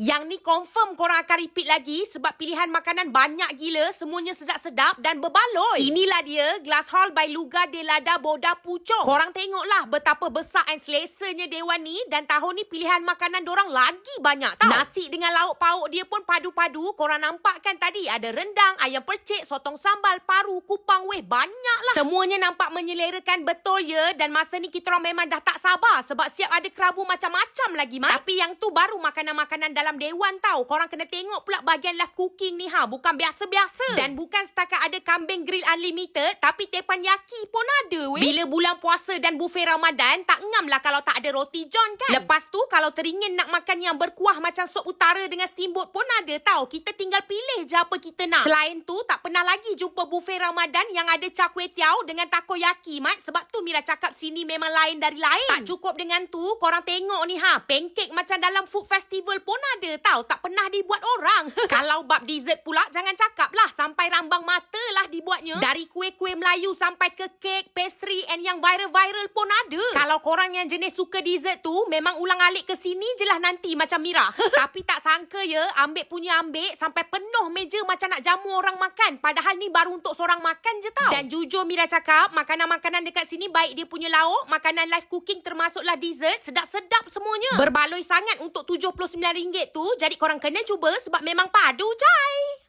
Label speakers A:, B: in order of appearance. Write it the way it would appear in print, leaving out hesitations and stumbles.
A: Yang ni confirm korang akan repeat lagi sebab pilihan makanan banyak gila, semuanya sedap-sedap dan berbaloi. Inilah dia, Glass Hall by Lugar de Lada Boda Puchong. Korang tengoklah betapa besar dan selesanya dewan ni, dan tahun ni pilihan makanan dorang lagi banyak tau. Nasi dengan lauk pauk dia pun padu-padu. Korang nampak kan tadi ada rendang, ayam percik, sotong sambal, paru, kupang, banyak lah. Semuanya nampak menyelerakan betul ya, dan masa ni kita orang memang dah tak sabar sebab siap ada kerabu macam-macam lagi, Mat. Tapi yang tu baru makanan-makanan dalam dewan tau. Korang kena tengok pula bahagian live cooking ni bukan biasa-biasa. Dan bukan setakat ada kambing grill unlimited, tapi teppanyaki pun ada Bila bulan puasa dan buffet Ramadan, tak ngam lah kalau tak ada roti john kan. Lepas tu kalau teringin nak makan yang berkuah macam sop utara dengan steamboat pun ada tau. Kita tinggal pilih je apa kita nak. Selain tu tak pernah lagi jumpa buffet Ramadan yang ada char kway teow dengan takoyaki, Mat. Sebab tu Mira cakap sini memang lain dari lain. Tak cukup dengan tu, korang tengok ni pancake macam dalam food festival pun ada tau. Tak pernah dibuat orang. Kalau bab dessert pula, jangan cakap lah. Sampai rambang mata lah dibuatnya. Dari kuih-kuih Melayu sampai ke kek, pastry and yang viral-viral pun ada. Kalau korang yang jenis suka dessert tu, memang ulang alik ke sini je lah nanti macam Mira. Tapi tak sangka ya, ambil punya ambil sampai penuh meja macam nak jamu orang makan. Padahal ni baru untuk seorang makan je tau. Dan jujur Mira cakap, makanan-makanan dekat sini baik dia punya lauk, makanan live cooking termasuklah dessert, sedap-sedap semuanya. Berbaloi sangat untuk RM79 tu. Jadi korang kena cuba sebab memang padu, cai.